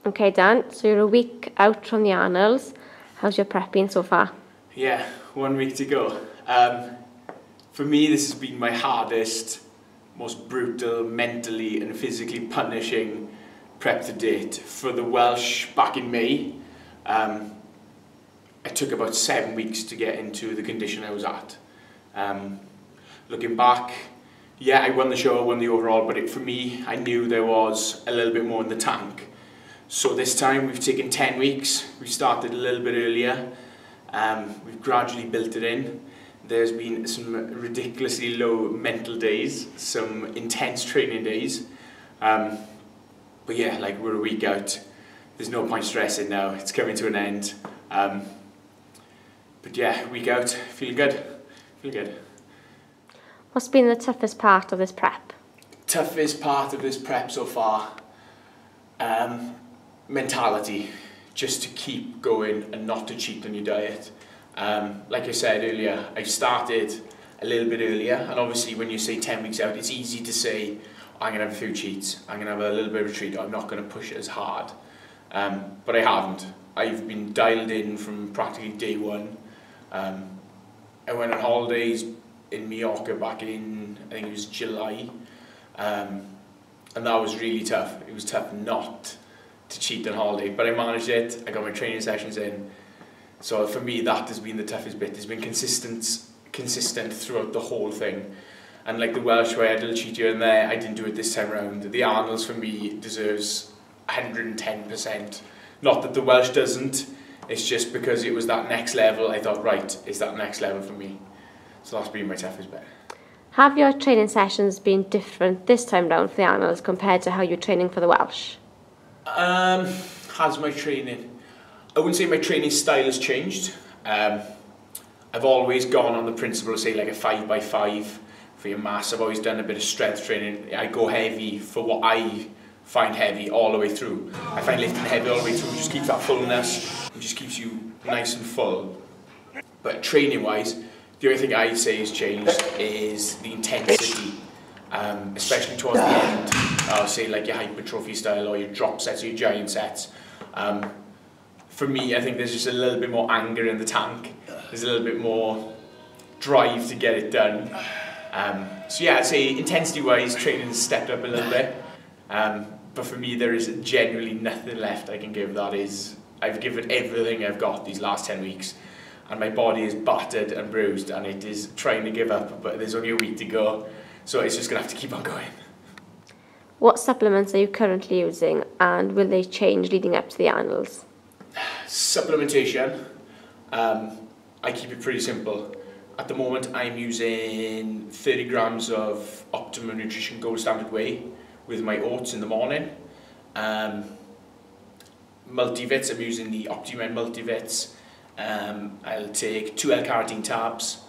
Okay, Dan, so you're a week out from the Arnolds. How's your prep been so far? Yeah, 1 week to go. For me, this has been my hardest, most brutal, mentally and physically punishing prep to date. For the Welsh back in May, it took about 7 weeks to get into the condition I was at. Looking back, yeah, I won the show, I won the overall, but for me, I knew there was a little bit more in the tank. So this time we've taken 10 weeks, we started a little bit earlier, we've gradually built it in. There's been some ridiculously low mental days, some intense training days, but yeah, like we're a week out, there's no point stressing now, it's coming to an end. But yeah, week out, feeling good, What's been the toughest part of this prep? Toughest part of this prep so far? Mentality, just to keep going and not to cheat on your diet. Like I said earlier, I started a little bit earlier, and obviously when you say 10 weeks out, it's easy to say, I'm going to have a few cheats, I'm going to have a little bit of a treat, I'm not going to push it as hard. But I haven't. I've been dialed in from practically day one. I went on holidays in Mallorca back in, I think it was July, and that was really tough. It was tough not to cheat on holiday, but I managed it. I got my training sessions in. So for me, that has been the toughest bit. It's been consistent throughout the whole thing. And like the Welsh way, I had a little cheat here and there, I didn't do it this time around. The Arnolds for me deserves 110%. Not that the Welsh doesn't, it's just because it was that next level, I thought, right, it's that next level for me. So that's been my toughest bit. Have your training sessions been different this time round for the Arnolds compared to how you're training for the Welsh? Has my training, I wouldn't say my training style has changed. I've always gone on the principle of say like a 5x5 for your mass. I've always done a bit of strength training. I go heavy for what I find heavy all the way through. I find lifting heavy all the way through just keeps that fullness, it just keeps you nice and full. But training wise, the only thing I'd say has changed is the intensity, especially towards the end. I'll say like your hypertrophy style or your drop sets or your giant sets. For me, I think there's just a little bit more anger in the tank. There's a little bit more drive to get it done. So yeah, I'd say intensity-wise, training has stepped up a little bit. But for me, there is genuinely nothing left I can give. That is, I've given everything I've got these last 10 weeks. And my body is battered and bruised and it is trying to give up, but there's only a week to go. So it's just going to have to keep on going. What supplements are you currently using and will they change leading up to the Arnolds? Supplementation, I keep it pretty simple. At the moment I'm using 30 grams of Optimum Nutrition Gold Standard Whey with my oats in the morning. Multivits, I'm using the Optimum Multivits. I'll take 2 L-carnitine tabs,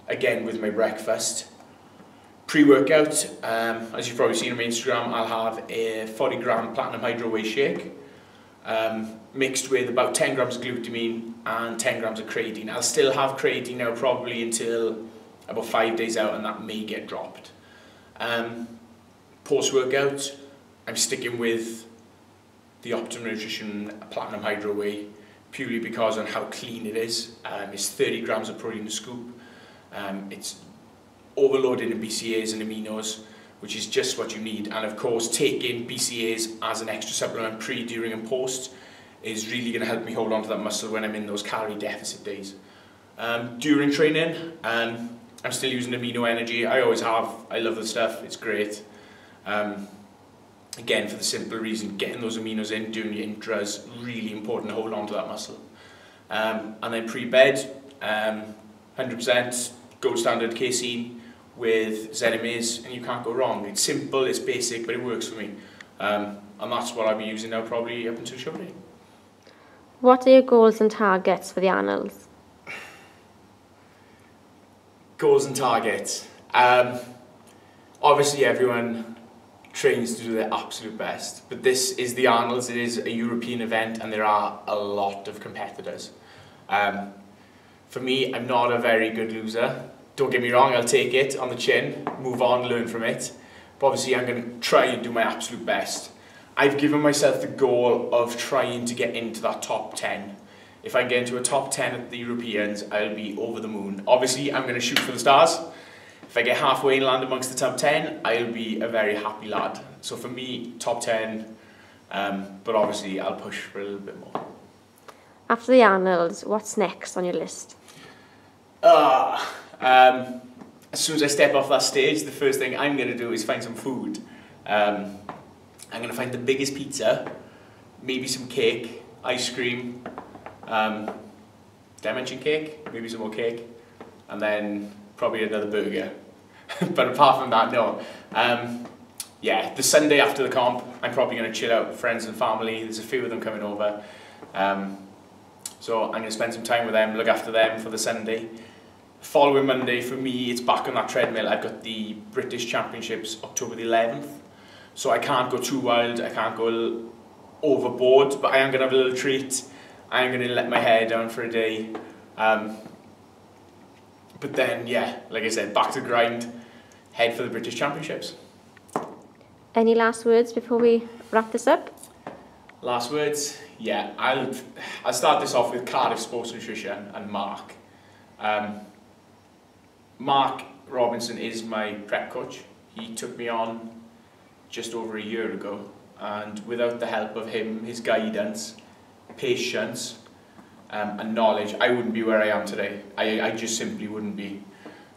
again with my breakfast. Pre-workout, as you've probably seen on my Instagram, I'll have a 40 gram Platinum Hydro Whey shake, mixed with about 10 grams of glutamine and 10 grams of creatine. I'll still have creatine now probably until about 5 days out, and that may get dropped. Post-workout, I'm sticking with the Optimum Nutrition Platinum Hydro Whey, purely because on how clean it is. It's 30 grams of protein a scoop. It's overloaded in BCAAs and aminos, which is just what you need. And of course, taking BCAAs as an extra supplement pre, during and post is really going to help me hold on to that muscle when I'm in those calorie deficit days. During training, I'm still using Amino Energy. I always have. I love the stuff. It's great. Again, for the simple reason, getting those aminos in during your intras, really important to hold on to that muscle. And then pre-bed, 100% gold standard casein with ZMAs, and you can't go wrong. It's simple, it's basic, but it works for me. And that's what I'll be using now probably up until show day. What are your goals and targets for the Arnolds? Goals and targets. Obviously everyone trains to do their absolute best, but this is the Arnolds, it is a European event and there are a lot of competitors. For me, I'm not a very good loser. Don't get me wrong, I'll take it on the chin, move on, learn from it. But obviously I'm going to try and do my absolute best. I've given myself the goal of trying to get into that top 10. If I get into a top 10 at the Europeans, I'll be over the moon. Obviously, I'm going to shoot for the stars. If I get halfway and land amongst the top 10, I'll be a very happy lad. So for me, top 10, but obviously I'll push for a little bit more. After the Arnolds, what's next on your list? As soon as I step off that stage, the first thing I'm going to do is find some food. I'm going to find the biggest pizza, maybe some cake, ice cream, did I mention cake? Maybe some more cake, and then probably another burger. But apart from that, no. Yeah, the Sunday after the comp, I'm probably going to chill out with friends and family. There's a few of them coming over. So I'm going to spend some time with them, look after them for the Sunday. Following Monday, for me, it's back on that treadmill. I've got the British Championships October the 11th. So I can't go too wild, I can't go overboard, but I am going to have a little treat. I am going to let my hair down for a day. But then, yeah, like I said, back to the grind, head for the British Championships. Any last words before we wrap this up? Last words? Yeah, I'll start this off with Cardiff Sports Nutrition and Mark. Mark Robinson is my prep coach. He took me on just over a year ago, and without the help of him, his guidance, patience, and knowledge, I wouldn't be where I am today. I just simply wouldn't be.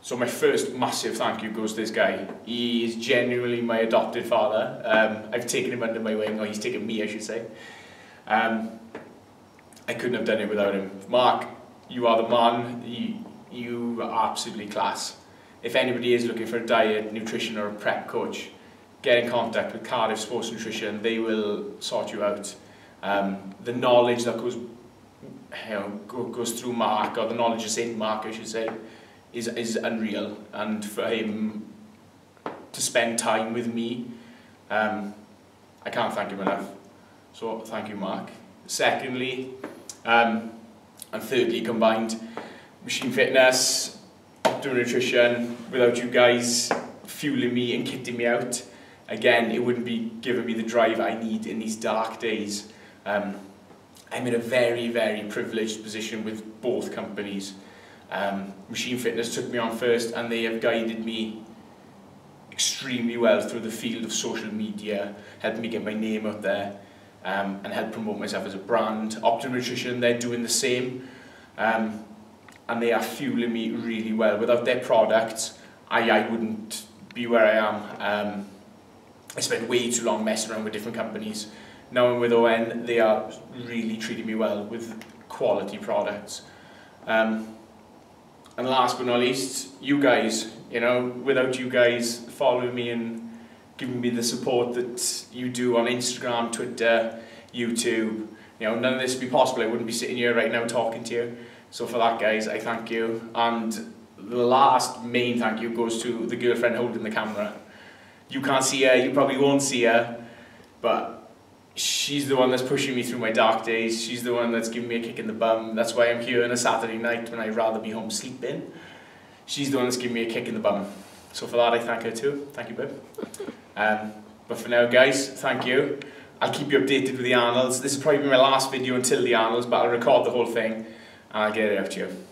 So my first massive thank you goes to this guy. He is genuinely my adopted father. I've taken him under my wing, or he's taken me, I should say. I couldn't have done it without him. Mark, you are the man. You are absolutely class. If anybody is looking for a diet, nutrition, or a prep coach, get in contact with Cardiff Sports Nutrition. They will sort you out. The knowledge that goes through Mark, or the knowledge that's in Mark, I should say, is unreal. And for him to spend time with me, I can't thank him enough. So thank you, Mark. Secondly, and thirdly combined, Machine Fitness, Optimal Nutrition. Without you guys fueling me and kitting me out, again, it wouldn't be giving me the drive I need in these dark days. I'm in a very, very privileged position with both companies. Machine Fitness took me on first, and they have guided me extremely well through the field of social media, helped me get my name out there, and help promote myself as a brand. Optimal Nutrition, they're doing the same, and they are fueling me really well. Without their products, I wouldn't be where I am. I spent way too long messing around with different companies. Now I'm with ON, they are really treating me well with quality products. And last but not least, you guys. You know, without you guys following me and giving me the support that you do on Instagram, Twitter, YouTube, you know, none of this would be possible. I wouldn't be sitting here right now talking to you. So for that, guys, I thank you. And the last main thank you goes to the girlfriend holding the camera. You can't see her, you probably won't see her, but she's the one that's pushing me through my dark days. She's the one that's giving me a kick in the bum. That's why I'm here on a Saturday night when I'd rather be home sleeping. She's the one that's giving me a kick in the bum. So for that, I thank her too. Thank you, babe. But for now, guys, thank you. I'll keep you updated with the Arnolds. This will probably be my last video until the Arnolds, but I'll record the whole thing and I'll get it out to you.